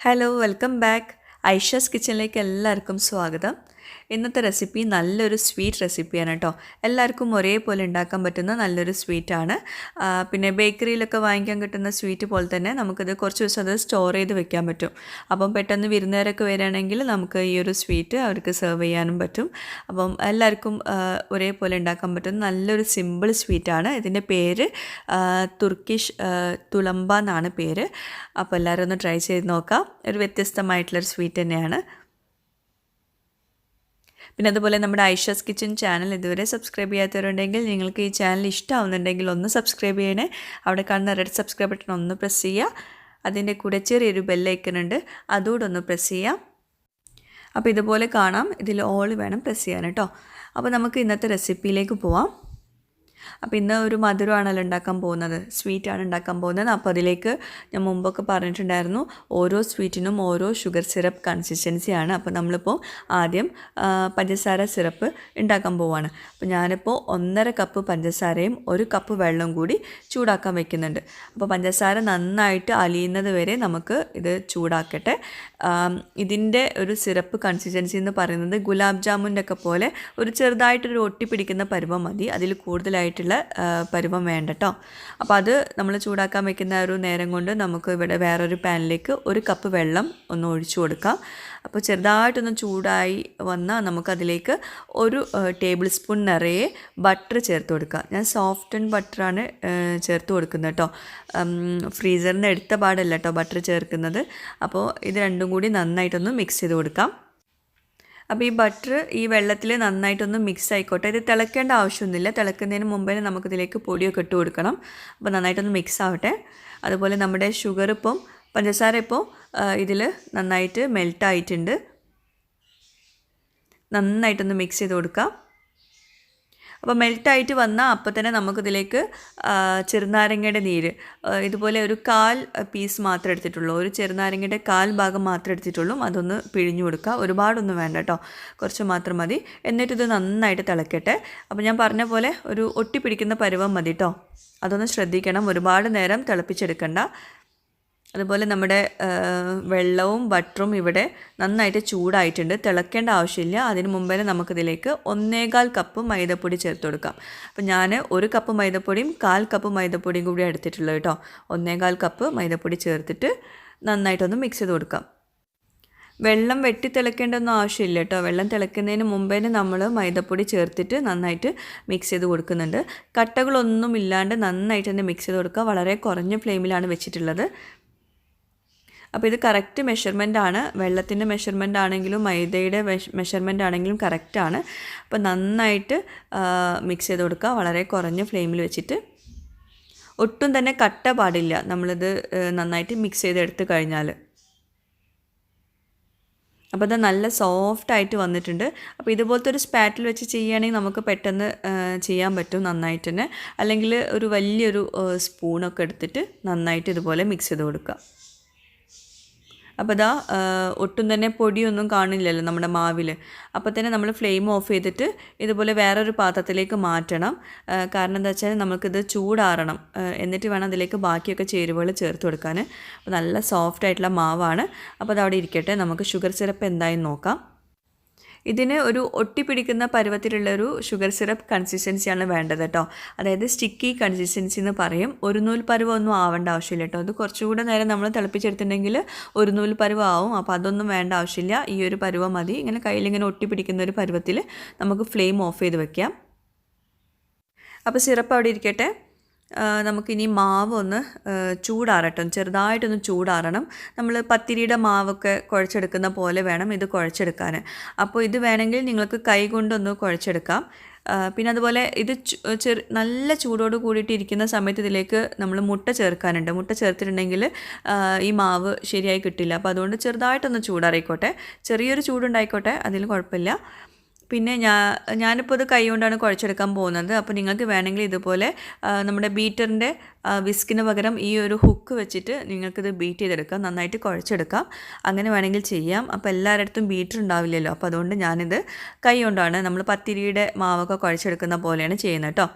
Hello welcome back. Aisha's കിച്ചണിലേക്ക് എല്ലാവർക്കും സ്വാഗതം. ഇന്നത്തെ റെസിപ്പി നല്ലൊരു സ്വീറ്റ് റെസിപ്പിയാണ് കേട്ടോ. എല്ലാവർക്കും ഒരേപോലെ ഉണ്ടാക്കാൻ പറ്റുന്ന നല്ലൊരു സ്വീറ്റാണ്. പിന്നെ ബേക്കറിയിലൊക്കെ വാങ്ങിക്കാൻ കിട്ടുന്ന സ്വീറ്റ് പോലെ തന്നെ നമുക്കിത് കുറച്ച് ദിവസം അത് സ്റ്റോർ ചെയ്ത് വെക്കാൻ പറ്റും. അപ്പം പെട്ടെന്ന് വിരുന്നുകാരൊക്കെ വരികയാണെങ്കിൽ നമുക്ക് ഈ ഒരു സ്വീറ്റ് അവർക്ക് സെർവ് ചെയ്യാനും പറ്റും. അപ്പം എല്ലാവർക്കും ഒരേപോലെ ഉണ്ടാക്കാൻ പറ്റുന്ന നല്ലൊരു സിമ്പിൾ സ്വീറ്റാണ്. ഇതിൻ്റെ പേര് തുർക്കിഷ് തുളമ്പ എന്നാണ് പേര്. അപ്പോൾ എല്ലാവരും ഒന്ന് ട്രൈ ചെയ്ത് നോക്കാം. ഒരു വ്യത്യസ്തമായിട്ടുള്ളൊരു സ്വീറ്റ് തന്നെയാണ്. പിന്നെ അതുപോലെ നമ്മുടെ ഐഷസ് കിച്ചൺ ചാനൽ ഇതുവരെ സബ്സ്ക്രൈബ് ചെയ്യാത്തവരുണ്ടെങ്കിൽ നിങ്ങൾക്ക് ഈ ചാനൽ ഇഷ്ടമാവുന്നുണ്ടെങ്കിൽ ഒന്ന് സബ്സ്ക്രൈബ് ചെയ്യണേ. അവിടെ കാണുന്ന റെഡ് സബ്സ്ക്രൈബ് ബട്ടൺ ഒന്ന് പ്രസ് ചെയ്യുക. അതിൻ്റെ കൂടെ ചെറിയൊരു ബെല്ലൈക്കൺ ഉണ്ട്, അതുകൂടെ ഒന്ന് പ്രസ് ചെയ്യാം. അപ്പോൾ ഇതുപോലെ കാണാം, ഇതിൽ ഓൾ വേണം പ്രസ് ചെയ്യാൻ കേട്ടോ. അപ്പോൾ നമുക്ക് ഇന്നത്തെ റെസിപ്പിയിലേക്ക് പോവാം. അപ്പോൾ ഇന്ന് ഒരു മധുരമാണല്ലോ ഉണ്ടാക്കാൻ പോകുന്നത്, സ്വീറ്റാണ് ഉണ്ടാക്കാൻ പോകുന്നത്. അപ്പോൾ അതിലേക്ക് ഞാൻ മുമ്പൊക്കെ പറഞ്ഞിട്ടുണ്ടായിരുന്നു, ഓരോ സ്വീറ്റിനും ഓരോ ഷുഗർ സിറപ്പ് കൺസിസ്റ്റൻസിയാണ്. അപ്പോൾ നമ്മളിപ്പോൾ ആദ്യം പഞ്ചസാര സിറപ്പ് ഉണ്ടാക്കാൻ പോവുകയാണ്. അപ്പോൾ ഞാനിപ്പോൾ 1.5 കപ്പ് പഞ്ചസാരയും 1 കപ്പ് വെള്ളവും കൂടി ചൂടാക്കാൻ വെക്കുന്നുണ്ട്. അപ്പോൾ പഞ്ചസാര നന്നായിട്ട് അലിയുന്നത് വരെ നമുക്ക് ഇത് ചൂടാക്കട്ടെ. ഇതിൻ്റെ ഒരു സിറപ്പ് കൺസിസ്റ്റൻസി എന്ന് പറയുന്നത് ഗുലാബ് ജാമുൻ്റെ ഒക്കെ പോലെ ഒരു ചെറുതായിട്ടൊരു ഒട്ടിപ്പിടിക്കുന്ന പരുവം മതി, അതിൽ കൂടുതലായിട്ടുള്ള പരുവം വേണ്ട കേട്ടോ. അപ്പോൾ അത് നമ്മൾ ചൂടാക്കാൻ വെക്കുന്ന ഒരു നേരം കൊണ്ട് നമുക്ക് ഇവിടെ വേറൊരു പാനിലേക്ക് 1 കപ്പ് വെള്ളം ഒന്ന് ഒഴിച്ചു കൊടുക്കാം. അപ്പോൾ ചെറുതായിട്ടൊന്ന് ചൂടായി വന്നാൽ നമുക്കതിലേക്ക് 1 ടേബിൾ സ്പൂൺ നിറയെ ബട്ടർ ചേർത്ത് കൊടുക്കുക. ഞാൻ സോഫ്റ്റ് ബട്ടറാണ് ചേർത്ത് കൊടുക്കുന്നത് കേട്ടോ. ഫ്രീസറിൽ നിന്ന് എടുത്ത പാടല്ല കേട്ടോ ബട്ടർ ചേർക്കുന്നത്. അപ്പോൾ ഇത് രണ്ടും കൂടി നന്നായിട്ടൊന്ന് മിക്സ് ചെയ്ത് കൊടുക്കാം. അപ്പോൾ ഈ ബട്ടർ ഈ വെള്ളത്തിൽ നന്നായിട്ടൊന്ന് മിക്സ് ആയിക്കോട്ടെ. ഇത് തിളയ്ക്കേണ്ട ആവശ്യമൊന്നുമില്ല. തിളക്കുന്നതിന് മുമ്പേ നമുക്കിതിലേക്ക് പൊടിയൊക്കെ ഇട്ട് കൊടുക്കണം. അപ്പോൾ നന്നായിട്ടൊന്ന് മിക്സ് ആവട്ടെ. അതുപോലെ നമ്മുടെ ഷുഗർ പഞ്ചസാര ഇപ്പോൾ ഇതിൽ നന്നായിട്ട് മെൽട്ടായിട്ടുണ്ട്. നന്നായിട്ടൊന്ന് മിക്സ് ചെയ്ത് കൊടുക്കാം. അപ്പോൾ മെൽട്ടായിട്ട് വന്നാൽ അപ്പോൾ തന്നെ നമുക്കിതിലേക്ക് ചെറുനാരങ്ങയുടെ നീര്, ഇതുപോലെ ഒരു 1/4 പീസ് മാത്രമേ എടുത്തിട്ടുള്ളൂ. ഒരു ചെറുനാരങ്ങയുടെ 1/4 ഭാഗം മാത്രമേ എടുത്തിട്ടുള്ളൂ. അതൊന്ന് പിഴിഞ്ഞു കൊടുക്കുക. ഒരുപാടൊന്നും വേണ്ട കേട്ടോ, കുറച്ച് മാത്രം മതി. എന്നിട്ടിത് നന്നായിട്ട് തിളക്കട്ടെ. അപ്പോൾ ഞാൻ പറഞ്ഞ പോലെ ഒരു ഒട്ടിപ്പിടിക്കുന്ന പരുവം മതി കേട്ടോ. അതൊന്ന് ശ്രദ്ധിക്കണം, ഒരുപാട് നേരം തിളപ്പിച്ചെടുക്കണ്ട. അതുപോലെ നമ്മുടെ വെള്ളവും ബട്ടറും ഇവിടെ നന്നായിട്ട് ചൂടായിട്ടുണ്ട്. തിളക്കേണ്ട ആവശ്യമില്ല. അതിന് മുമ്പേ നമുക്കിതിലേക്ക് 1.25 കപ്പ് മൈദപ്പൊടി ചേർത്ത് കൊടുക്കാം. അപ്പോൾ ഞാൻ 1 കപ്പ് മൈദപ്പൊടിയും 1/4 കപ്പ് മൈദപ്പൊടിയും കൂടി എടുത്തിട്ടുള്ളത് കേട്ടോ. 1.25 കപ്പ് മൈദപ്പൊടി ചേർത്തിട്ട് നന്നായിട്ടൊന്ന് മിക്സ് ചെയ്ത് കൊടുക്കാം. വെള്ളം വെട്ടി തിളക്കേണ്ടൊന്നും ആവശ്യമില്ല കേട്ടോ. വെള്ളം തിളക്കുന്നതിന് മുമ്പേ നമ്മൾ മൈദപ്പൊടി ചേർത്തിട്ട് നന്നായിട്ട് മിക്സ് ചെയ്ത് കൊടുക്കുന്നുണ്ട്. കട്ടകളൊന്നും ഇല്ലാണ്ട് നന്നായിട്ട് തന്നെ മിക്സ് ചെയ്ത് കൊടുക്കുക. വളരെ കുറഞ്ഞ ഫ്ലെയിമിലാണ് വെച്ചിട്ടുള്ളത്. അപ്പോൾ ഇത് കറക്റ്റ് മെഷർമെൻ്റ് ആണ്. വെള്ളത്തിൻ്റെ മെഷർമെൻ്റ് ആണെങ്കിലും മൈദയുടെ മെഷർമെൻ്റ് ആണെങ്കിലും കറക്റ്റാണ്. അപ്പോൾ നന്നായിട്ട് മിക്സ് ചെയ്ത് കൊടുക്കുക, വളരെ കുറഞ്ഞ ഫ്ലെയിമിൽ വെച്ചിട്ട്. ഒട്ടും തന്നെ കട്ട പാടില്ല നമ്മളിത് നന്നായിട്ട് മിക്സ് ചെയ്തെടുത്ത് കഴിഞ്ഞാൽ. അപ്പോൾ അത് നല്ല സോഫ്റ്റായിട്ട് വന്നിട്ടുണ്ട്. അപ്പോൾ ഇതുപോലത്തെ ഒരു സ്പാറ്റിൽ വെച്ച് ചെയ്യുകയാണെങ്കിൽ നമുക്ക് പെട്ടെന്ന് ചെയ്യാൻ പറ്റും നന്നായിട്ട് തന്നെ. അല്ലെങ്കിൽ ഒരു വലിയൊരു സ്പൂണൊക്കെ എടുത്തിട്ട് നന്നായിട്ട് ഇതുപോലെ മിക്സ് ചെയ്ത് കൊടുക്കുക. അപ്പോൾ ഇതാ ഒട്ടും തന്നെ പൊടിയൊന്നും കാണില്ലല്ലോ നമ്മുടെ മാവിൽ. അപ്പോൾ തന്നെ നമ്മൾ ഫ്ലെയിം ഓഫ് ചെയ്തിട്ട് ഇതുപോലെ വേറൊരു പാത്രത്തിലേക്ക് മാറ്റണം. കാരണം എന്താ വെച്ചാൽ നമുക്കിത് ചൂടാറണം. എന്നിട്ട് വേണം അതിലേക്ക് ബാക്കിയൊക്കെ ചേരുവകൾ ചേർത്ത് കൊടുക്കാൻ. അപ്പോൾ നല്ല സോഫ്റ്റ് ആയിട്ടുള്ള മാവാണ്. അപ്പോൾ അതവിടെ ഇരിക്കട്ടെ. നമുക്ക് ഷുഗർ സിറപ്പ് എന്തായാലും നോക്കാം. ഇതിന് ഒരു ഒട്ടിപ്പിടിക്കുന്ന പരുവത്തിലുള്ളൊരു ഷുഗർ സിറപ്പ് കൺസിസ്റ്റൻസിയാണ് വേണ്ടത് കേട്ടോ. അതായത് സ്റ്റിക്കി കൺസിസ്റ്റൻസി എന്ന് പറയും. ഒരു നൂൽ പരുവൊന്നും ആവേണ്ട ആവശ്യമില്ല കേട്ടോ. അത് കുറച്ചുകൂടെ നേരം നമ്മൾ തിളപ്പിച്ചെടുത്തിട്ടുണ്ടെങ്കിൽ ഒരു നൂൽ പരുവം ആവും. അപ്പോൾ അതൊന്നും വേണ്ട ആവശ്യമില്ല. ഈ ഒരു പരുവം മതി. ഇങ്ങനെ കയ്യിലിങ്ങനെ ഒട്ടിപ്പിടിക്കുന്ന ഒരു പരുവത്തിൽ നമുക്ക് ഫ്ലെയിം ഓഫ് ചെയ്ത് വെക്കാം. അപ്പോൾ സിറപ്പ് അവിടെ ഇരിക്കട്ടെ. നമുക്കിനി മാവ് ഒന്ന് ചൂടാറട്ടെ, ചെറുതായിട്ടൊന്ന് ചൂടാറണം. നമ്മൾ പത്തിരിയുടെ മാവൊക്കെ കുഴച്ചെടുക്കുന്ന പോലെ വേണം ഇത് കുഴച്ചെടുക്കാൻ. അപ്പോൾ ഇത് വേണമെങ്കിൽ നിങ്ങൾക്ക് കൈ കൊണ്ടൊന്ന് കുഴച്ചെടുക്കാം. പിന്നെ അതുപോലെ ഇത് നല്ല ചൂടോട് കൂടിയിട്ട് ഇരിക്കുന്ന സമയത്ത് ഇതിലേക്ക് നമ്മൾ മുട്ട ചേർക്കാനുണ്ട്. മുട്ട ചേർത്തിട്ടുണ്ടെങ്കിൽ ഈ മാവ് ശരിയായി കിട്ടില്ല. അപ്പോൾ അതുകൊണ്ട് ചെറുതായിട്ടൊന്ന് ചൂടാറിക്കോട്ടെ, ചെറിയൊരു ചൂടുണ്ടായിക്കോട്ടെ, അതിൽ കുഴപ്പമില്ല. പിന്നെ ഞാനിപ്പോൾ ഇത് കൈ കൊണ്ടാണ് കുഴച്ചെടുക്കാൻ പോകുന്നത്. അപ്പോൾ നിങ്ങൾക്ക് വേണമെങ്കിൽ ഇതുപോലെ നമ്മുടെ ബീറ്ററിൻ്റെ വിസ്കിന് പകരം ഈ ഒരു ഹുക്ക് വെച്ചിട്ട് നിങ്ങൾക്കിത് ബീറ്റ് ചെയ്തെടുക്കാം, നന്നായിട്ട് കുഴച്ചെടുക്കാം. അങ്ങനെ വേണമെങ്കിൽ ചെയ്യാം. അപ്പോൾ എല്ലാവരുടെ അടുത്തും ബീറ്റർ ഉണ്ടാവില്ലല്ലോ. അപ്പോൾ അതുകൊണ്ട് ഞാനിത് കൈ കൊണ്ടാണ്, നമ്മൾ പത്തിരിയുടെ മാവൊക്കെ കുഴച്ചെടുക്കുന്ന പോലെയാണ് ചെയ്യുന്നത് കേട്ടോ.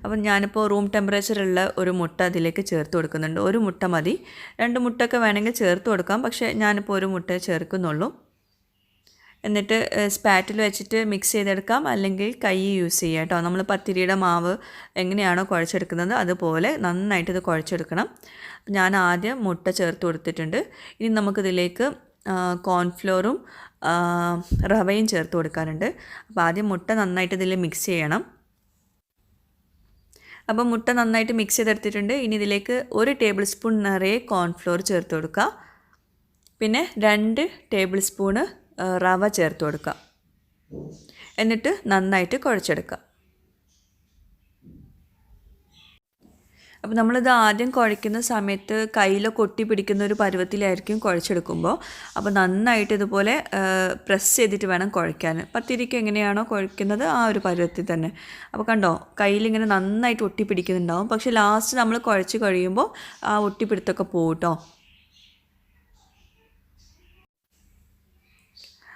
അപ്പം ഞാനിപ്പോൾ റൂം ടെമ്പറേച്ചറുള്ള ഒരു മുട്ട അതിലേക്ക് ചേർത്ത് കൊടുക്കുന്നുണ്ട്. ഒരു മുട്ട മതി. 2 മുട്ടയൊക്കെ വേണമെങ്കിൽ ചേർത്ത് കൊടുക്കാം. പക്ഷേ ഞാനിപ്പോൾ ഒരു മുട്ട ചേർക്കുന്നുള്ളൂ. എന്നിട്ട് സ്പാറ്റിൽ വെച്ചിട്ട് മിക്സ് ചെയ്തെടുക്കാം, അല്ലെങ്കിൽ കൈ യൂസ് ചെയ്യാം കേട്ടോ. നമ്മൾ പത്തിരിയുടെ മാവ് എങ്ങനെയാണോ കുഴച്ചെടുക്കുന്നത് അതുപോലെ നന്നായിട്ട് ഇത് കുഴച്ചെടുക്കണം. ഞാൻ ആദ്യം മുട്ട ചേർത്ത് കൊടുത്തിട്ടുണ്ട്. ഇനി നമുക്കിതിലേക്ക് കോൺഫ്ലോറും റവയും ചേർത്ത് കൊടുക്കാനുണ്ട്. അപ്പോൾ ആദ്യം മുട്ട നന്നായിട്ട് ഇതിൽ മിക്സ് ചെയ്യണം. അപ്പോൾ മുട്ട നന്നായിട്ട് മിക്സ് ചെയ്തെടുത്തിട്ടുണ്ട്. ഇനി ഇതിലേക്ക് 1 ടേബിൾ സ്പൂൺ നിറയെ കോൺഫ്ലോർ ചേർത്ത് കൊടുക്കുക. പിന്നെ 2 ടേബിൾ സ്പൂണ് റവ ചേർത്ത് കൊടുക്കുക. എന്നിട്ട് നന്നായിട്ട് കുഴച്ചെടുക്കുക. അപ്പോൾ നമ്മളിത് ആദ്യം കുഴയ്ക്കുന്ന സമയത്ത് കയ്യിലൊക്കെ ഒട്ടി പിടിക്കുന്ന ഒരു പരുവത്തിലായിരിക്കും കുഴച്ചെടുക്കുമ്പോൾ. അപ്പോൾ നന്നായിട്ട് ഇതുപോലെ പ്രസ് ചെയ്തിട്ട് വേണം കുഴയ്ക്കാൻ. പത്തിരിക്ക് എങ്ങനെയാണോ കുഴയ്ക്കുന്നത് ആ ഒരു പരുവത്തിൽ തന്നെ. അപ്പോൾ കണ്ടോ, കയ്യിലിങ്ങനെ നന്നായിട്ട് ഒട്ടി പിടിക്കുന്നുണ്ടാവും. പക്ഷേ ലാസ്റ്റ് നമ്മൾ കുഴച്ച് കഴിയുമ്പോൾ ആ ഒട്ടിപ്പിടുത്തൊക്കെ പോകും കേട്ടോ.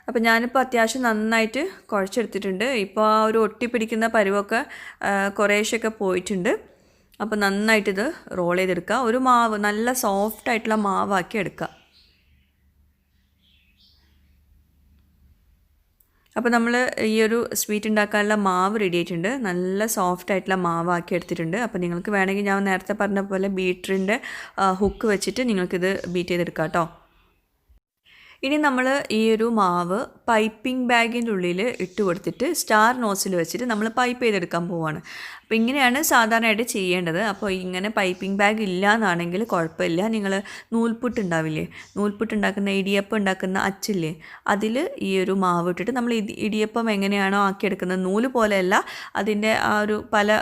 അപ്പോൾ ഞാനിപ്പോൾ അത്യാവശ്യം നന്നായിട്ട് കുഴച്ചെടുത്തിട്ടുണ്ട്. ഇപ്പോൾ ആ ഒരു ഒട്ടിപ്പിടിക്കുന്ന പരുവമൊക്കെ കുറേശ്ശൊക്കെ പോയിട്ടുണ്ട്. അപ്പോൾ നന്നായിട്ടിത് റോൾ ചെയ്തെടുക്കുക. ഒരു മാവ് നല്ല സോഫ്റ്റ് ആയിട്ടുള്ള മാവാക്കി എടുക്കുക. അപ്പോൾ നമ്മൾ ഈ ഒരു സ്വീറ്റ് ഉണ്ടാക്കാനുള്ള മാവ് റെഡി ആയിട്ടുണ്ട്. നല്ല സോഫ്റ്റ് ആയിട്ടുള്ള മാവാക്കി എടുത്തിട്ടുണ്ട്. അപ്പോൾ നിങ്ങൾക്ക് വേണമെങ്കിൽ ഞാൻ നേരത്തെ പറഞ്ഞ പോലെ ബീറ്ററിൻ്റെ ഹുക്ക് വെച്ചിട്ട് നിങ്ങൾക്കിത് ബീറ്റ് ചെയ്തെടുക്കാം കേട്ടോ. ഇനി നമ്മൾ ഈ ഒരു മാവ് പൈപ്പിംഗ് ബാഗിൻ്റെ ഉള്ളിൽ ഇട്ട് കൊടുത്തിട്ട് സ്റ്റാർ നോസിൽ വെച്ചിട്ട് നമ്മൾ പൈപ്പ് ചെയ്തെടുക്കാൻ പോവുകയാണ്. അപ്പോൾ ഇങ്ങനെയാണ് സാധാരണയായിട്ട് ചെയ്യേണ്ടത്. അപ്പോൾ ഇങ്ങനെ പൈപ്പിംഗ് ബാഗ് ഇല്ല എന്നാണെങ്കിൽ കുഴപ്പമില്ല. നിങ്ങൾ നൂൽപുട്ട് ഉണ്ടാവില്ലേ, നൂൽപുട്ട് ഉണ്ടാക്കുന്ന ഇടിയപ്പം ഉണ്ടാക്കുന്ന അച്ചില്ലേ, അതിൽ ഈ ഒരു മാവ് ഇട്ടിട്ട് നമ്മൾ ഇടിയപ്പം എങ്ങനെയാണോ ആക്കിയെടുക്കുന്നത്, നൂല് പോലെയല്ല, അതിൻ്റെ ആ ഒരു പല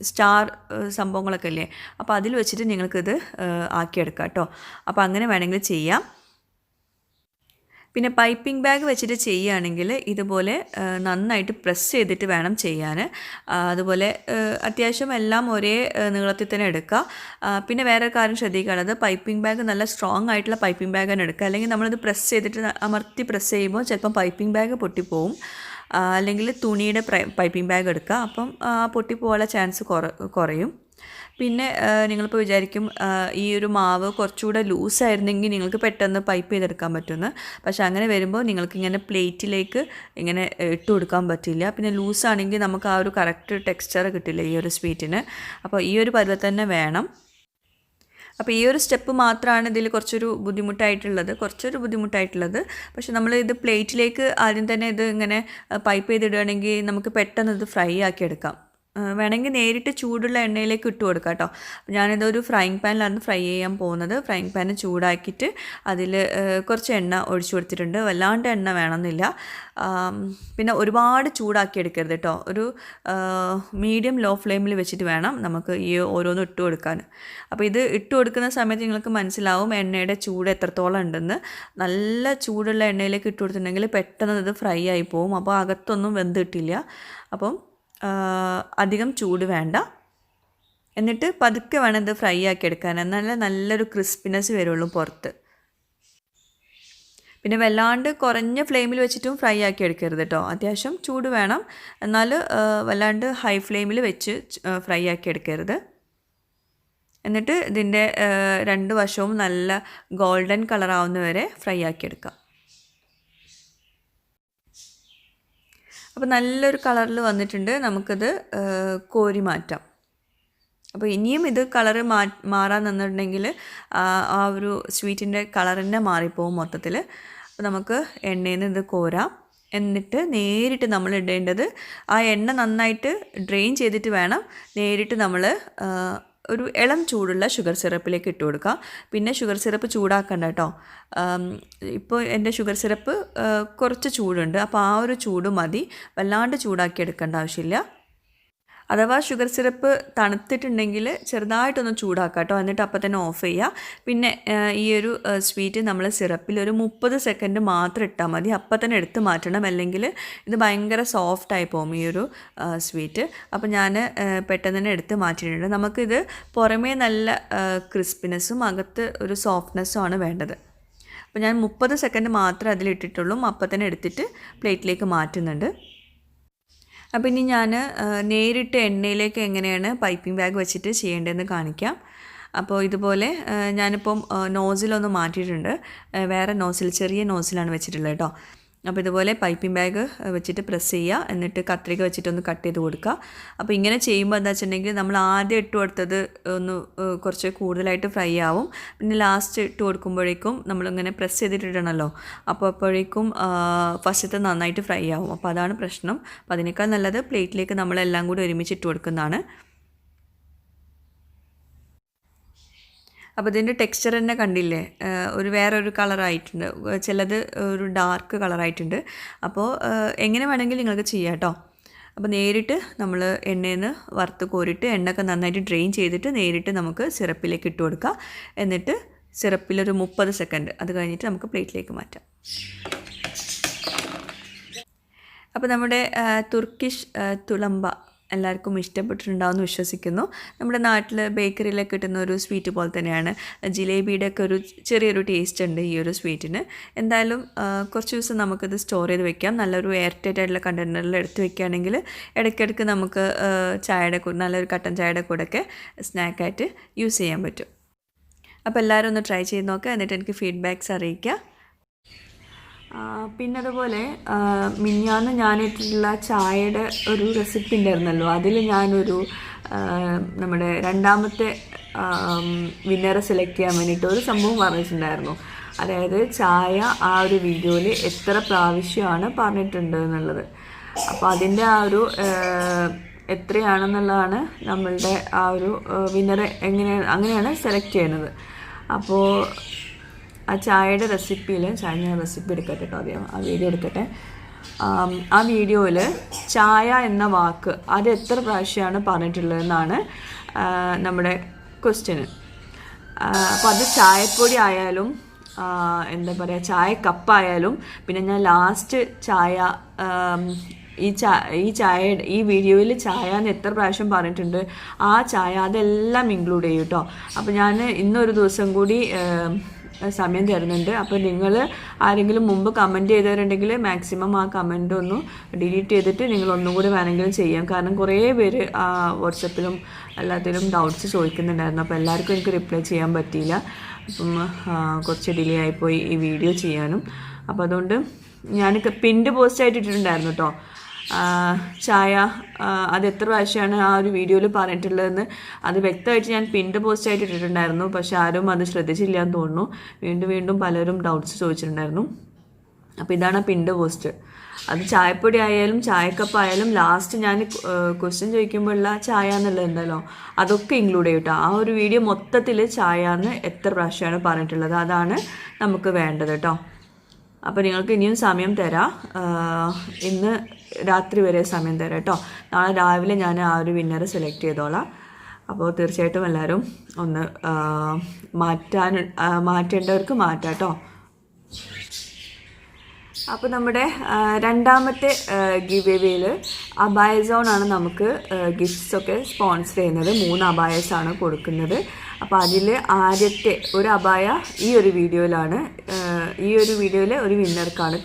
സ്റ്റാർ സംഭവങ്ങളൊക്കെ ഇല്ലേ, അപ്പോൾ അതിൽ വെച്ചിട്ട് നിങ്ങൾക്കിത് ആക്കിയെടുക്കാം കേട്ടോ. അപ്പോൾ അങ്ങനെ വേണമെങ്കിൽ ചെയ്യാം. പിന്നെ പൈപ്പിംഗ് ബാഗ് വെച്ചിട്ട് ചെയ്യുകയാണെങ്കിൽ ഇതുപോലെ നന്നായിട്ട് പ്രസ് ചെയ്തിട്ട് വേണം ചെയ്യാൻ. അതുപോലെ അത്യാവശ്യം എല്ലാം ഒരേ നീളത്തിൽ തന്നെ എടുക്കുക. പിന്നെ വേറെ കാര്യം ശ്രദ്ധിക്കാനുള്ളത്, പൈപ്പിംഗ് ബാഗ് നല്ല സ്ട്രോങ് ആയിട്ടുള്ള പൈപ്പിംഗ് ബാഗ് തന്നെ എടുക്കുക. അല്ലെങ്കിൽ നമ്മളിത് പ്രസ് ചെയ്തിട്ട് അമർത്തി പ്രസ് ചെയ്യുമ്പോൾ ചിലപ്പം പൈപ്പിംഗ് ബാഗ് പൊട്ടിപ്പോവും. അല്ലെങ്കിൽ തുണിയുടെ പൈപ്പിംഗ് ബാഗ് എടുക്കുക. അപ്പം പൊട്ടിപ്പോകാനുള്ള ചാൻസ് കുറയും. പിന്നെ നിങ്ങളിപ്പോൾ വിചാരിക്കും ഈ ഒരു മാവ് കുറച്ചുകൂടെ ലൂസായിരുന്നെങ്കിൽ നിങ്ങൾക്ക് പെട്ടെന്ന് പൈപ്പ് ചെയ്തെടുക്കാൻ പറ്റുമെന്ന്. പക്ഷേ അങ്ങനെ വരുമ്പോൾ നിങ്ങൾക്കിങ്ങനെ പ്ലേറ്റിലേക്ക് ഇങ്ങനെ ഇട്ട് കൊടുക്കാൻ പറ്റില്ല. പിന്നെ ലൂസാണെങ്കിൽ നമുക്ക് ആ ഒരു കറക്റ്റ് ടെക്സ്ചർ കിട്ടില്ല ഈ ഒരു സ്വീറ്റിന്. അപ്പോൾ ഈ ഒരു പരുവത്തിൽ തന്നെ വേണം. അപ്പോൾ ഈ ഒരു സ്റ്റെപ്പ് മാത്രമാണ് ഇതിൽ കുറച്ചൊരു ബുദ്ധിമുട്ടായിട്ടുള്ളത്. പക്ഷേ നമ്മൾ ഇത് പ്ലേറ്റിലേക്ക് ആദ്യം തന്നെ ഇത് ഇങ്ങനെ പൈപ്പ് ചെയ്തിടുകയാണെങ്കിൽ നമുക്ക് പെട്ടെന്ന് ഇത് ഫ്രൈ ആക്കി എടുക്കാം. വേണമെങ്കിൽ നേരിട്ട് ചൂടുള്ള എണ്ണയിലേക്ക് ഇട്ട് കൊടുക്കാം കേട്ടോ. ഞാനിതൊരു ഫ്രൈങ് പാനിലാണ് ഫ്രൈ ചെയ്യാൻ പോകുന്നത്. ഫ്രൈങ് പാന് ചൂടാക്കിയിട്ട് അതിൽ കുറച്ച് എണ്ണ ഒഴിച്ചു കൊടുത്തിട്ടുണ്ട്. വല്ലാണ്ട് എണ്ണ വേണമെന്നില്ല. പിന്നെ ഒരുപാട് ചൂടാക്കി എടുക്കരുത് കേട്ടോ. ഒരു മീഡിയം ലോ ഫ്ലെയിമിൽ വെച്ചിട്ട് വേണം നമുക്ക് ഈ ഓരോന്നും ഇട്ട് കൊടുക്കാൻ. അപ്പോൾ ഇത് ഇട്ട് കൊടുക്കുന്ന സമയത്ത് നിങ്ങൾക്ക് മനസ്സിലാവും എണ്ണയുടെ ചൂട് എത്രത്തോളം ഉണ്ടെന്ന്. നല്ല ചൂടുള്ള എണ്ണയിലേക്ക് ഇട്ട് കൊടുത്തിട്ടുണ്ടെങ്കിൽ പെട്ടെന്ന് ഇത് ഫ്രൈ ആയി പോവും. അപ്പോൾ അകത്തൊന്നും വെന്ത് കിട്ടില്ല. അപ്പം അധികം ചൂട് വേണ്ട. എന്നിട്ട് പതുക്കെ വേണം ഇത് ഫ്രൈ ആക്കി എടുക്കാൻ. എന്നാലേ നല്ലൊരു ക്രിസ്പിനെസ് വരുള്ളൂ പുറത്ത്. പിന്നെ വല്ലാണ്ട് കുറഞ്ഞ ഫ്ലെയിമിൽ വെച്ചിട്ടും ഫ്രൈ ആക്കി എടുക്കരുത് കേട്ടോ. അത്യാവശ്യം ചൂട് വേണം, എന്നാൽ വല്ലാണ്ട് ഹൈ ഫ്ലെയിമിൽ വെച്ച് ഫ്രൈ ആക്കി എടുക്കരുത്. എന്നിട്ട് ഇതിൻ്റെ 2 വശവും നല്ല ഗോൾഡൻ കളറാവുന്നവരെ ഫ്രൈ ആക്കി എടുക്കാം. അപ്പോൾ നല്ലൊരു കളറിൽ വന്നിട്ടുണ്ട്. നമുക്കിത് കോരി മാറ്റാം. അപ്പോൾ ഇനിയും ഇത് കളറ് മാറാൻ നിന്നിട്ടുണ്ടെങ്കിൽ ആ ഒരു സ്വീറ്റിൻ്റെ കളർ തന്നെ മാറിപ്പോവും മൊത്തത്തിൽ. അപ്പോൾ നമുക്ക് എണ്ണയിൽ നിന്ന് ഇത് കോരാം. എന്നിട്ട് നേരിട്ട് നമ്മൾ ഇടേണ്ടത്, ആ എണ്ണ നന്നായിട്ട് ഡ്രെയിൻ ചെയ്തിട്ട് വേണം നേരിട്ട് നമ്മൾ ഒരു ഇളം ചൂടുള്ള ഷുഗർ സിറപ്പിലേക്ക് ഇട്ട് കൊടുക്കുക. പിന്നെ ഷുഗർ സിറപ്പ് ചൂടാക്കണ്ട കേട്ടോ. ഇപ്പോൾ എൻ്റെ ഷുഗർ സിറപ്പ് കുറച്ച് ചൂടുണ്ട്. അപ്പോൾ ആ ഒരു ചൂട് മതി, വല്ലാണ്ട് ചൂടാക്കി എടുക്കേണ്ട ആവശ്യമില്ല. അഥവാ ഷുഗർ സിറപ്പ് തണുത്തിട്ടുണ്ടെങ്കിൽ ചെറുതായിട്ടൊന്ന് ചൂടാക്കാം കേട്ടോ. എന്നിട്ട് അപ്പം തന്നെ ഓഫ് ചെയ്യുക. പിന്നെ ഈ ഒരു സ്വീറ്റ് നമ്മൾ സിറപ്പിൽ ഒരു 30 സെക്കൻഡ് മാത്രം ഇട്ടാൽ മതി. അപ്പം തന്നെ എടുത്ത് മാറ്റണം, അല്ലെങ്കിൽ ഇത് ഭയങ്കര സോഫ്റ്റായി പോകും ഈ ഒരു സ്വീറ്റ്. അപ്പം ഞാൻ പെട്ടെന്ന് തന്നെ എടുത്ത് മാറ്റിയിട്ടുണ്ട്. നമുക്കിത് പുറമേ നല്ല ക്രിസ്പിനെസ്സും അകത്ത് ഒരു സോഫ്റ്റ്നെസ്സും ആണ് വേണ്ടത്. അപ്പോൾ ഞാൻ 30 സെക്കൻഡ് മാത്രമേ അതിലിട്ടിട്ടുള്ളൂ. അപ്പം തന്നെ എടുത്തിട്ട് പ്ലേറ്റിലേക്ക് മാറ്റുന്നുണ്ട്. അപ്പോൾ ഇനി ഞാൻ നേരിട്ട് എണ്ണയിലേക്ക് എങ്ങനെയാണ് പൈപ്പിംഗ് ബാഗ് വെച്ചിട്ട് ചെയ്യേണ്ടതെന്ന് കാണിക്കാം. അപ്പോൾ ഇതുപോലെ ഞാനിപ്പം നോസിലൊന്ന് മാറ്റിയിട്ടുണ്ട്. വേറെ നോസിൽ, ചെറിയ നോസിലാണ് വെച്ചിട്ടുള്ളത് കേട്ടോ. അപ്പോൾ ഇതുപോലെ പൈപ്പിംഗ് ബാഗ് വെച്ചിട്ട് പ്രസ് ചെയ്യുക, എന്നിട്ട് കത്രിക വെച്ചിട്ടൊന്ന് കട്ട് ചെയ്ത് കൊടുക്കുക. അപ്പോൾ ഇങ്ങനെ ചെയ്യുമ്പോൾ എന്താ വെച്ചിട്ടുണ്ടെങ്കിൽ നമ്മൾ ആദ്യം ഇട്ട് കൊടുത്തത് ഒന്ന് കുറച്ച് കൂടുതലായിട്ട് ഫ്രൈ ആവും. പിന്നെ ലാസ്റ്റ് ഇട്ട് കൊടുക്കുമ്പോഴേക്കും നമ്മളിങ്ങനെ പ്രസ് ചെയ്തിട്ടിടണമല്ലോ, അപ്പോൾ അപ്പോഴേക്കും ഫസ്റ്റത്തെ നന്നായിട്ട് ഫ്രൈ ആവും. അപ്പോൾ അതാണ് പ്രശ്നം. അപ്പോൾ അതിനേക്കാൾ നല്ലത് പ്ലേറ്റിലേക്ക് നമ്മളെല്ലാം കൂടി ഒരുമിച്ച് ഇട്ട് കൊടുക്കുന്നതാണ്. അപ്പോൾ ഇതിൻ്റെ ടെക്സ്ചർ തന്നെ കണ്ടില്ലേ, വേറൊരു കളറായിട്ടുണ്ട്, ചിലത് ഒരു ഡാർക്ക് കളറായിട്ടുണ്ട്. അപ്പോൾ എങ്ങനെ വേണമെങ്കിലും നിങ്ങൾക്ക് ചെയ്യാം കേട്ടോ. അപ്പോൾ നേരിട്ട് നമ്മൾ എണ്ണയിൽ നിന്ന് വറുത്ത് കോരിയിട്ട് എണ്ണയൊക്കെ നന്നായിട്ട് ഡ്രെയിൻ ചെയ്തിട്ട് നേരിട്ട് നമുക്ക് സിറപ്പിലേക്ക് ഇട്ട് കൊടുക്കുക. എന്നിട്ട് സിറപ്പിലൊരു 30 സെക്കൻഡ്, അത് കഴിഞ്ഞിട്ട് നമുക്ക് പ്ലേറ്റിലേക്ക് മാറ്റാം. അപ്പോൾ നമ്മുടെ തുർക്കിഷ് തുളമ്പ എല്ലാവർക്കും ഇഷ്ടപ്പെട്ടിട്ടുണ്ടാവുമെന്ന് വിശ്വസിക്കുന്നു. നമ്മുടെ നാട്ടിൽ ബേക്കറിയിലൊക്കെ കിട്ടുന്ന ഒരു സ്വീറ്റ് പോലെ തന്നെയാണ്. ജിലേബിയുടെ ഒക്കെ ഒരു ചെറിയൊരു ടേസ്റ്റ് ഉണ്ട് ഈ ഒരു സ്വീറ്റിന്. എന്തായാലും കുറച്ച് ദിവസം നമുക്കിത് സ്റ്റോർ ചെയ്ത് വെക്കാം. നല്ലൊരു എയർ ടൈറ്റ് ആയിട്ടുള്ള കണ്ടെയ്നറിൽ എടുത്ത് വെക്കുകയാണെങ്കിൽ ഇടയ്ക്കിടയ്ക്ക് നമുക്ക് നല്ലൊരു കട്ടൻ ചായയുടെ കൂടെയൊക്കെ സ്നാക്കായിട്ട് യൂസ് ചെയ്യാൻ പറ്റും. അപ്പോൾ എല്ലാവരും ഒന്ന് ട്രൈ ചെയ്ത് നോക്കുക, എന്നിട്ട് എനിക്ക് ഫീഡ്ബാക്ക്സ് അറിയിക്കുക. പിന്നെ അതുപോലെ മിനിഞ്ഞാന്ന് ഞാനിട്ടുള്ള ചായയുടെ ഒരു റെസിപ്പി ഉണ്ടായിരുന്നല്ലോ, അതിൽ ഞാനൊരു നമ്മുടെ രണ്ടാമത്തെ വിന്നറെ സെലക്ട് ചെയ്യാൻ വേണ്ടിയിട്ട് ഒരു സംഭവം പറഞ്ഞിട്ടുണ്ടായിരുന്നു. അതായത് ചായ ആ ഒരു വീഡിയോയിൽ എത്ര പ്രാവശ്യമാണ് പറഞ്ഞിട്ടുണ്ട് എന്നുള്ളത്. അപ്പോൾ അതിൻ്റെ ആ ഒരു എത്രയാണെന്നുള്ളതാണ് നമ്മളുടെ ആ ഒരു വിന്നറെ അങ്ങനെയാണ് സെലക്ട് ചെയ്യുന്നത്. അപ്പോൾ ആ ചായയുടെ റെസിപ്പിയിൽ ഞാൻ റെസിപ്പി എടുക്കട്ടെ കേട്ടോ, ആദ്യം ആ വീഡിയോ എടുക്കട്ടെ. ആ വീഡിയോയിൽ ചായ എന്ന വാക്ക് അത് എത്ര പ്രാവശ്യമാണ് പറഞ്ഞിട്ടുള്ളതെന്നാണ് നമ്മുടെ ക്വസ്റ്റ്യന്. അപ്പോൾ അത് ചായപ്പൊടി ആയാലും എന്താ പറയുക, ചായ കപ്പായാലും, പിന്നെ ഞാൻ ലാസ്റ്റ് ചായ ഈ വീഡിയോയിൽ ചായ എന്ന് എത്ര പ്രാവശ്യം പറഞ്ഞിട്ടുണ്ട്, ആ ചായ അതെല്ലാം ഇൻക്ലൂഡ് ചെയ്യും കേട്ടോ. അപ്പോൾ ഞാൻ ഇന്നൊരു ദിവസം കൂടി സമയം തരുന്നുണ്ട്. അപ്പോൾ നിങ്ങൾ ആരെങ്കിലും മുമ്പ് കമൻറ്റ് ചെയ്തവരുണ്ടെങ്കിൽ മാക്സിമം ആ കമൻറ്റ് ഒന്ന് ഡിലീറ്റ് ചെയ്തിട്ട് നിങ്ങൾ ഒന്നും കൂടി വേണമെങ്കിലും ചെയ്യാം. കാരണം കുറേ പേര് വാട്സപ്പിലും എല്ലാത്തിലും ഡൗട്ട്സ് ചോദിക്കുന്നുണ്ടായിരുന്നു. അപ്പോൾ എല്ലാവർക്കും എനിക്ക് റിപ്ലൈ ചെയ്യാൻ പറ്റിയില്ല. അപ്പം കുറച്ച് ഡിലേ ആയിപ്പോയി ഈ വീഡിയോ ചെയ്യാനും. അപ്പോൾ അതുകൊണ്ട് ഞാൻ പിൻഡ് പോസ്റ്റായിട്ട് ഇട്ടിട്ടുണ്ടായിരുന്നു കേട്ടോ ചായ അത് എത്ര പ്രാവശ്യമാണ് ആ ഒരു വീഡിയോയിൽ പറഞ്ഞിട്ടുള്ളതെന്ന്. അത് വ്യക്തമായിട്ട് ഞാൻ പിൻഡ് പോസ്റ്റായിട്ട് ഇട്ടിട്ടുണ്ടായിരുന്നു. പക്ഷെ ആരും അത് ശ്രദ്ധിച്ചില്ല എന്ന് തോന്നുന്നു. വീണ്ടും പലരും ഡൗട്ട്സ് ചോദിച്ചിട്ടുണ്ടായിരുന്നു. അപ്പോൾ ഇതാണ് പിൻഡ് പോസ്റ്റ്. അത് ചായപ്പൊടി ആയാലും ചായക്കപ്പായാലും ലാസ്റ്റ് ഞാൻ ക്വസ്റ്റ്യൻ ചോദിക്കുമ്പോഴുള്ള ചായ എന്നുള്ളത് ഉണ്ടല്ലോ, അതൊക്കെ ഇൻക്ലൂഡ് ചെയ്യും കേട്ടോ. ആ ഒരു വീഡിയോ മൊത്തത്തിൽ ചായ എന്ന് എത്ര പ്രാവശ്യമാണ് പറഞ്ഞിട്ടുള്ളത്, അതാണ് നമുക്ക് വേണ്ടത് കേട്ടോ. അപ്പോൾ നിങ്ങൾക്ക് ഇനിയും സമയം തരാം, ഇന്ന് രാത്രി വരെ സമയം തരാം കേട്ടോ. നാളെ രാവിലെ ഞാൻ ആ ഒരു വിന്നറെ സെലക്ട് ചെയ്തോളാം. അപ്പോൾ തീർച്ചയായിട്ടും എല്ലാവരും ഒന്ന് മാറ്റേണ്ടവർക്ക് മാറ്റാം കേട്ടോ. അപ്പോൾ നമ്മുടെ രണ്ടാമത്തെ ഗിവ് എവേയിൽ അബായ സോണാണ് നമുക്ക് ഗിഫ്റ്റ്സൊക്കെ സ്പോൺസർ ചെയ്യുന്നത്. 3 അബായസാണ് കൊടുക്കുന്നത്. അപ്പോൾ അതിൽ ആദ്യത്തെ ഒരു അബായ ഈ ഒരു വീഡിയോയിൽ ഒരു വിന്നർക്കാണ്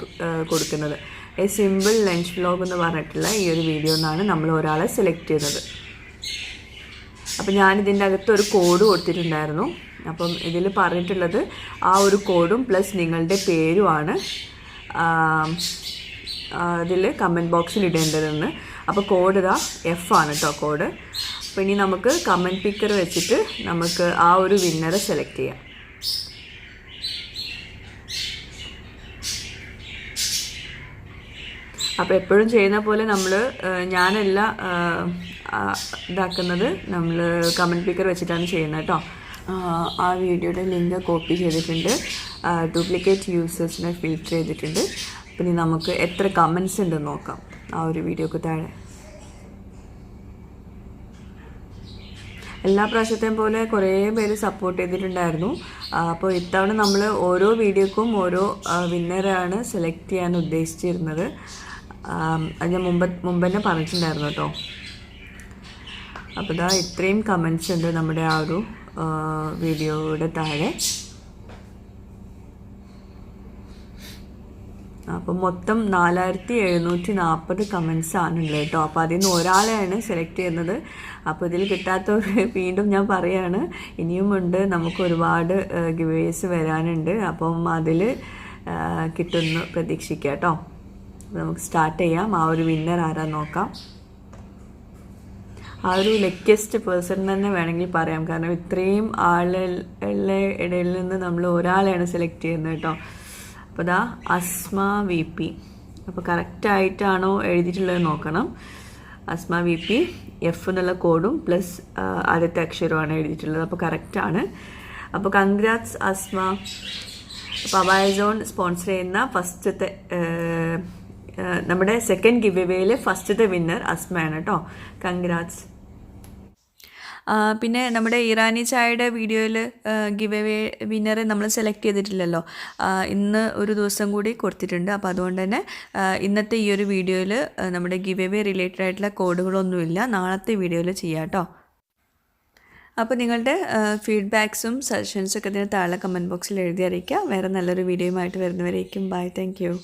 കൊടുക്കുന്നത്. എ സിമ്പിൾ ലഞ്ച് വ്ലോഗ് എന്ന് പറഞ്ഞിട്ടുള്ള ഈ ഒരു വീഡിയോ എന്നാണ് നമ്മൾ ഒരാളെ സെലക്ട് ചെയ്യുന്നത്. അപ്പോൾ ഞാനിതിൻ്റെ അകത്ത് ഒരു കോഡ് കൊടുത്തിട്ടുണ്ടായിരുന്നു. അപ്പം ഇതിൽ പറഞ്ഞിട്ടുള്ളത് ആ ഒരു കോഡും പ്ലസ് നിങ്ങളുടെ പേരുമാണ് ഇതിൽ കമൻറ്റ് ബോക്സിൽ ഇടേണ്ടതെന്ന്. അപ്പോൾ കോഡ് ഇതാ F ആണ് കേട്ടോ കോഡ്. അപ്പോൾ ഇനി നമുക്ക് കമൻറ്റ് പിക്കർ വെച്ചിട്ട് നമുക്ക് ആ ഒരു വിന്നറെ സെലക്ട് ചെയ്യാം. അപ്പോൾ എപ്പോഴും ചെയ്യുന്ന പോലെ ഞാനല്ല ഇതാക്കുന്നത്, നമ്മൾ കമൻറ്റ് പിക്കർ വെച്ചിട്ടാണ് ചെയ്യുന്നത് കേട്ടോ. ആ വീഡിയോയുടെ ലിങ്ക് കോപ്പി ചെയ്തിട്ടുണ്ട്, ഡ്യൂപ്ലിക്കേറ്റ് യൂസേഴ്സിനെ ഫിൽറ്റർ ചെയ്തിട്ടുണ്ട്. പിന്നെ നമുക്ക് എത്ര കമൻറ്റ്സ് ഉണ്ടെന്ന് നോക്കാം ആ ഒരു വീഡിയോക്ക് താഴെ. എല്ലാ പ്രാവശ്യത്തെയും പോലെ കുറേ പേര് സപ്പോർട്ട് ചെയ്തിട്ടുണ്ടായിരുന്നു. അപ്പോൾ ഇത്തവണ നമ്മൾ ഓരോ വീഡിയോക്കും ഓരോ വിന്നറാണ് സെലക്ട് ചെയ്യാൻ ഉദ്ദേശിച്ചിരുന്നത്. അത് ഞാൻ മുമ്പ് തന്നെ പറഞ്ഞിട്ടുണ്ടായിരുന്നു കേട്ടോ. അപ്പോൾ ഇതാ ഇത്രയും കമൻറ്റ്സ് ഉണ്ട് നമ്മുടെ ആ ഒരു വീഡിയോയുടെ താഴെ. അപ്പം മൊത്തം 4740 കമൻസ് ആണുള്ളത് കേട്ടോ. അപ്പോൾ അതിൽ നിന്ന് ഒരാളെയാണ് സെലക്ട് ചെയ്യുന്നത്. അപ്പോൾ ഇതിൽ കിട്ടാത്തവർ വീണ്ടും ഞാൻ പറയാണ്, ഇനിയുമുണ്ട്, നമുക്ക് ഒരുപാട് ഗിവേസ് വരാനുണ്ട്. അപ്പം അതിൽ കിട്ടുമെന്ന് പ്രതീക്ഷിക്കാം കേട്ടോ. അപ്പോൾ നമുക്ക് സ്റ്റാർട്ട് ചെയ്യാം. ആ ഒരു വിന്നർ ആരാന്ന് നോക്കാം. ആ ഒരു ലക്കിയസ്റ്റ് പേഴ്സൺ തന്നെ വേണമെങ്കിൽ പറയാം. കാരണം ഇത്രയും ആളുകളുടെ ഇടയിൽ നിന്ന് നമ്മൾ ഒരാളെയാണ് സെലക്ട് ചെയ്യുന്നത് കേട്ടോ. അപ്പോൾ ഇതാ അസ്മ വി പി. അപ്പോൾ കറക്റ്റായിട്ടാണോ എഴുതിയിട്ടുള്ളത് നോക്കണം. അസ്മ വി പി എഫ് എന്നുള്ള കോഡും പ്ലസ് ആദ്യത്തെ അക്ഷരമാണ് എഴുതിയിട്ടുള്ളത്. അപ്പോൾ കറക്റ്റാണ്. അപ്പോൾ കൺഗ്രാറ്റ്സ് അസ്മ. അപ്പോൾ അബായ സോൺ സ്പോൺസർ ചെയ്യുന്ന ഫസ്റ്റത്തെ നമ്മുടെ സെക്കൻഡ് ഗിവ് എവേയിൽ ഫസ്റ്റത്തെ വിന്നർ അസ്മയാണ് കേട്ടോ. കൺഗ്രാറ്റ്സ്. പിന്നെ നമ്മുടെ ഇറാനി ചായയുടെ വീഡിയോയിൽ ഗിവ് എവേ വിന്നറെ നമ്മൾ സെലക്ട് ചെയ്തിട്ടില്ലല്ലോ. ഇന്ന് ഒരു ദിവസം കൂടി കൊടുത്തിട്ടുണ്ട്. അപ്പോൾ അതുകൊണ്ട് തന്നെ ഇന്നത്തെ ഈ ഒരു വീഡിയോയിൽ നമ്മുടെ ഗിവ് എവേ റിലേറ്റഡ് ആയിട്ടുള്ള കോഡുകളൊന്നുമില്ല. നാളത്തെ വീഡിയോയിൽ ചെയ്യാം കേട്ടോ. അപ്പോൾ നിങ്ങളുടെ ഫീഡ്ബാക്സും സജഷൻസൊക്കെ ഇതിന് താഴെ കമൻറ്റ് ബോക്സിൽ എഴുതി അറിയിക്കുക. വേറെ നല്ലൊരു വീഡിയോയുമായിട്ട് വരുന്നവരേക്കും ബൈ. Thank you.